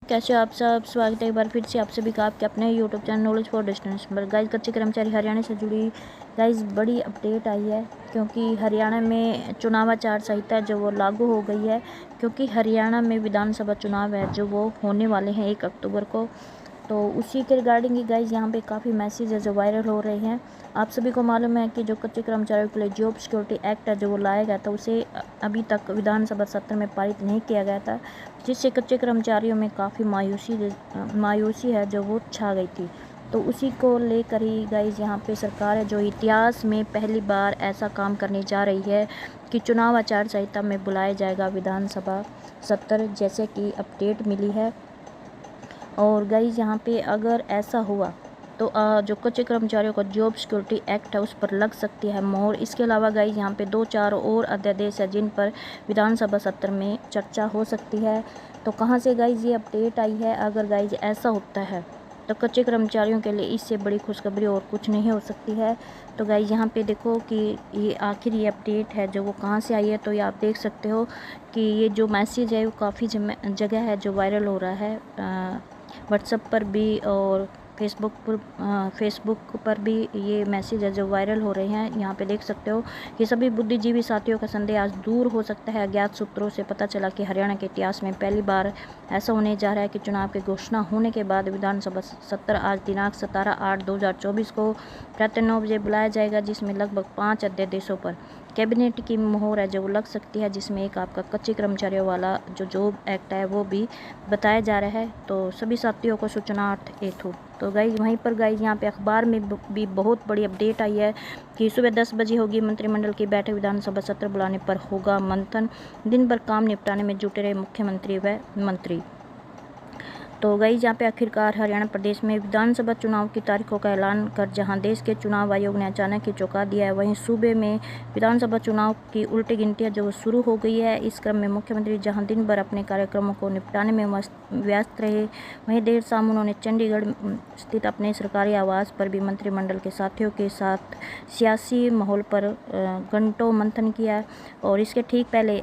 कैसे हो आप सब। स्वागत है एक बार फिर से आप सभी का आपके अपने YouTube channel knowledge for destination पर। गाइस, कच्चे कर्मचारी हरियाणा से जुड़ी गाइस बड़ी अपडेट आई है, क्योंकि हरियाणा में चुनाव आचार संहिता जो वो लागू हो गई है। क्योंकि हरियाणा में विधानसभा चुनाव है जो वो होने वाले हैं 1 अक्टूबर को। तो उसी के रिगार्डिंग ही गाइज यहाँ पे काफ़ी मैसेज है जो वायरल हो रहे हैं। आप सभी को मालूम है कि जो कच्चे कर्मचारियों के लिए जॉब सिक्योरिटी एक्ट है जो वो लाया गया था, उसे अभी तक विधानसभा सत्र में पारित नहीं किया गया था, जिससे कच्चे कर्मचारियों में काफ़ी मायूसी है जो वो छा गई थी। तो उसी को लेकर ही गाइज यहाँ पे सरकार है जो इतिहास में पहली बार ऐसा काम करने जा रही है कि चुनाव आचार संहिता में बुलाया जाएगा विधानसभा सत्र, जैसे कि अपडेट मिली है। और गाइज यहाँ पे अगर ऐसा हुआ तो जो कच्चे कर्मचारियों का जॉब सिक्योरिटी एक्ट है उस पर लग सकती है मोहर। इसके अलावा गाइज यहाँ पे 2-4 और अध्यादेश है जिन पर विधानसभा सत्र में चर्चा हो सकती है। तो कहाँ से गाइज ये अपडेट आई है, अगर गाइज ऐसा होता है तो कच्चे कर्मचारियों के लिए इससे बड़ी खुशखबरी और कुछ नहीं हो सकती है। तो गाइज यहाँ पे देखो कि ये आखिर ये अपडेट है जो वो कहाँ से आई है। तो ये आप देख सकते हो कि ये जो मैसेज है वो काफ़ी जगह है जो वायरल हो रहा है, व्हाट्सएप पर भी और फेसबुक पर भी ये मैसेज है जो वायरल हो रहे हैं। यहाँ पे देख सकते हो कि सभी बुद्धिजीवी साथियों का संदेह आज दूर हो सकता है। अज्ञात सूत्रों से पता चला कि हरियाणा के इतिहास में पहली बार ऐसा होने जा रहा है कि चुनाव की घोषणा होने के बाद विधानसभा सत्र आज दिनांक 17/8/2024 को प्रातः 9 बजे बुलाया जाएगा, जिसमें लगभग 5 अध्यादेशों पर कैबिनेट की मोहर है जो लग सकती है, जिसमें एक आपका कच्चे कर्मचारियों वाला जो जॉब एक्ट है वो भी बताया जा रहा है। तो सभी साथियों को सूचनार्थ हेतु। तो गाइज वहीं पर गाइज यहाँ पे अखबार में भी बहुत बड़ी अपडेट आई है कि सुबह 10 बजे होगी मंत्रिमंडल की बैठक, विधानसभा सत्र बुलाने पर होगा मंथन, दिन भर काम निपटाने में जुटे रहे मुख्यमंत्री व मंत्री। तो गाइज यहाँ पे आखिरकार हरियाणा प्रदेश में विधानसभा चुनाव की तारीखों का ऐलान कर जहां देश के चुनाव आयोग ने अचानक ही चौंका दिया है, वहीं सूबे में विधानसभा चुनाव की उल्टी गिनती जो शुरू हो गई है। इस क्रम में मुख्यमंत्री जहां दिन भर अपने कार्यक्रमों को निपटाने में व्यस्त रहे, वहीं देर शाम उन्होंने चंडीगढ़ स्थित अपने सरकारी आवास पर भी मंत्रिमंडल के साथियों के साथ सियासी माहौल पर घंटों मंथन किया। और इसके ठीक पहले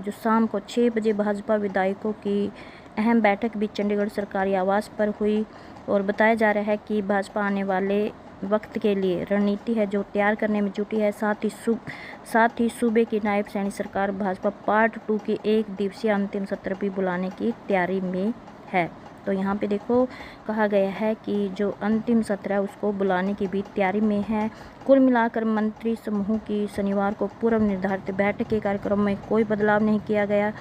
जो शाम को 6 बजे भाजपा विधायकों की अहम बैठक भी चंडीगढ़ सरकारी आवास पर हुई। और बताया जा रहा है कि भाजपा आने वाले वक्त के लिए रणनीति है जो तैयार करने में जुटी है। साथ ही सूबे की नायब सैनी सरकार भाजपा पार्ट 2 की 1 दिवसीय अंतिम सत्र भी बुलाने की तैयारी में है। तो यहाँ पे देखो कहा गया है कि जो अंतिम सत्र है उसको बुलाने की भी तैयारी में है। कुल मिलाकर मंत्री समूह की शनिवार को पूर्व निर्धारित बैठक के कार्यक्रम में कोई बदलाव नहीं किया गया।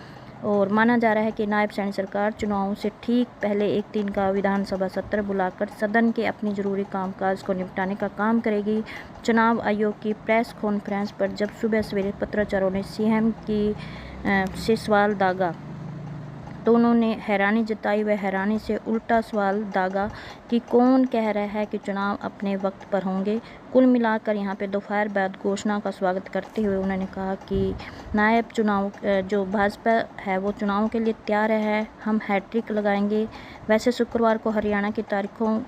और माना जा रहा है कि नायब सैनी सरकार चुनावों से ठीक पहले एक दिन का विधानसभा सत्र बुलाकर सदन के अपनी जरूरी कामकाज को निपटाने का काम करेगी। चुनाव आयोग की प्रेस कॉन्फ्रेंस पर जब सुबह सवेरे पत्रकारों ने सीएम से सवाल दागा तो उन्होंने हैरानी जताई व हैरानी से उल्टा सवाल दागा कि कौन कह रहा है कि चुनाव अपने वक्त पर होंगे। कुल मिलाकर यहाँ पे दोपहर बाद घोषणा का स्वागत करते हुए उन्होंने कहा कि नायब चुनाव जो भाजपा है वो चुनाव के लिए तैयार है, हम हैट्रिक लगाएंगे। वैसे शुक्रवार को हरियाणा की तारीखों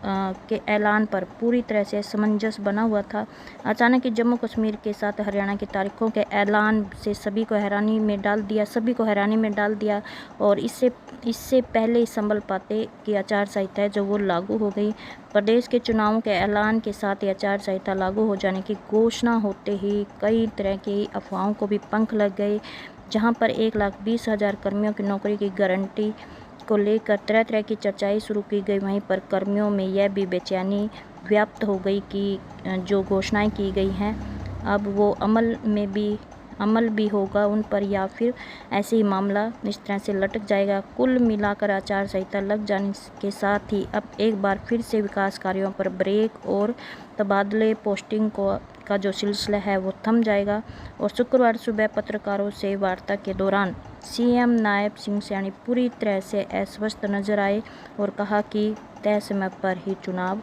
के ऐलान पर पूरी तरह से असमंजस बना हुआ था। अचानक ही जम्मू कश्मीर के साथ हरियाणा की तारीखों के ऐलान से सभी को हैरानी में डाल दिया और इससे पहले ही संभल पाते कि आचार संहिता जो वो लागू हो गई। प्रदेश के चुनावों के ऐलान के साथ ही आचार संहिता लागू हो जाने की घोषणा होते ही कई तरह की अफवाहों को भी पंख लग गए, जहां पर 1,20,000 कर्मियों की नौकरी की गारंटी को लेकर तरह तरह की चर्चाएं शुरू की गई। वहीं पर कर्मियों में यह भी बेचैनी व्याप्त हो गई कि जो घोषणाएं की गई हैं अब वो अमल भी होगा उन पर, या फिर ऐसे ही मामला इस तरह से लटक जाएगा। कुल मिलाकर आचार संहिता लग जाने के साथ ही अब एक बार फिर से विकास कार्यों पर ब्रेक और तबादले पोस्टिंग का जो सिलसिला है वो थम जाएगा। और शुक्रवार सुबह पत्रकारों से वार्ता के दौरान सीएम नायब सिंह सैनी पूरी तरह से अस्वस्थ नजर आए और कहा कि तय समय पर ही चुनाव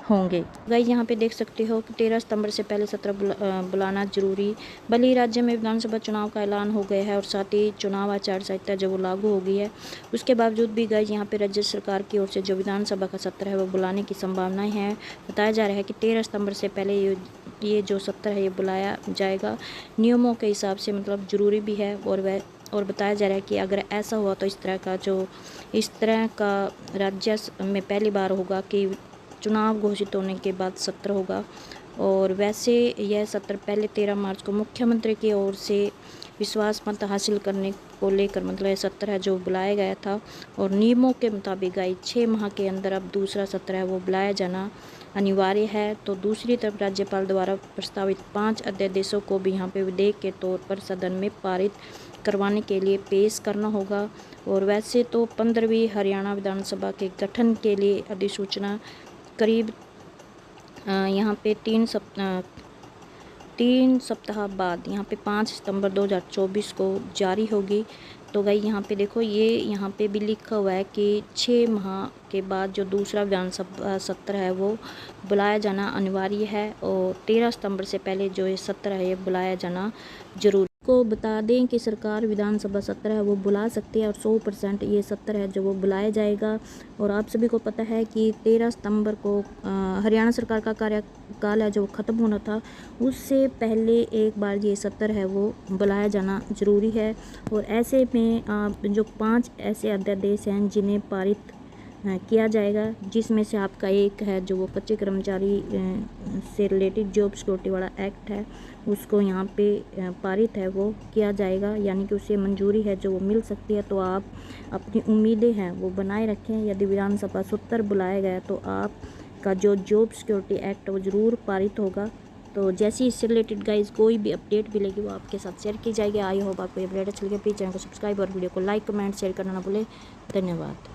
होंगे। गाइस यहाँ पे देख सकते हो कि 13 सितंबर से पहले सत्र बुलाना जरूरी। भले ही राज्य में विधानसभा चुनाव का ऐलान हो गया है और साथ ही चुनाव आचार संहिता जो वो लागू हो गई है, उसके बावजूद भी गाइस यहाँ पे राज्य सरकार की ओर से जो विधानसभा का सत्र है वो बुलाने की संभावनाएं हैं। बताया जा रहा है कि 13 सितंबर से पहले ये जो सत्र है ये बुलाया जाएगा। नियमों के हिसाब से मतलब ज़रूरी भी है और वह और बताया जा रहा है कि अगर ऐसा हुआ तो इस तरह का राज्य में पहली बार होगा कि चुनाव घोषित होने के बाद सत्र होगा। और वैसे यह सत्र पहले 13 मार्च को मुख्यमंत्री की ओर से विश्वास मत हासिल करने को लेकर मतलब यह सत्र है जो बुलाया गया था। और नियमों के मुताबिक 6 माह के अंदर अब दूसरा सत्र है वो बुलाया जाना अनिवार्य है। तो दूसरी तरफ राज्यपाल द्वारा प्रस्तावित 5 अध्यादेशों को भी यहाँ पे विधेयक के तौर पर सदन में पारित करवाने के लिए पेश करना होगा। और वैसे तो 15वीं हरियाणा विधानसभा के गठन के लिए अधिसूचना करीब यहाँ पे 3 सप्ताह बाद यहाँ पे 5 सितंबर 2024 को जारी होगी। तो गाइस यहाँ पे देखो ये यहाँ पे भी लिखा हुआ है कि 6 माह के बाद जो दूसरा विधानसभा सत्र है वो बुलाया जाना अनिवार्य है। और 13 सितंबर से पहले जो ये सत्र है ये बुलाया जाना जरूरी को बता दें कि सरकार विधानसभा सत्र है वो बुला सकती है और 100% ये सत्र है जो वो बुलाया जाएगा। और आप सभी को पता है कि 13 सितंबर को हरियाणा सरकार का कार्यकाल है जो ख़त्म होना था, उससे पहले एक बार ये सत्र है वो बुलाया जाना ज़रूरी है। और ऐसे में जो 5 ऐसे अध्यादेश हैं जिन्हें पारित किया जाएगा, जिसमें से आपका एक है जो वो कच्चे कर्मचारी से रिलेटेड जॉब सिक्योरिटी वाला एक्ट है, उसको यहाँ पे पारित है वो किया जाएगा, यानी कि उसे मंजूरी है जो वो मिल सकती है। तो आप अपनी उम्मीदें हैं वो बनाए रखें। यदि विधानसभा सत्र बुलाया गया तो आपका जो जॉब सिक्योरिटी एक्ट वो ज़रूर पारित होगा। तो जैसे इससे रिलेटेड गाइज कोई भी अपडेट मिलेगी वो आपके साथ शेयर की जाएगी। आई होप आपको ये अपडेट अच्छी लगे। प्लीज़ चैनल को सब्सक्राइब और वीडियो को लाइक कमेंट शेयर करना ना भूलें। धन्यवाद।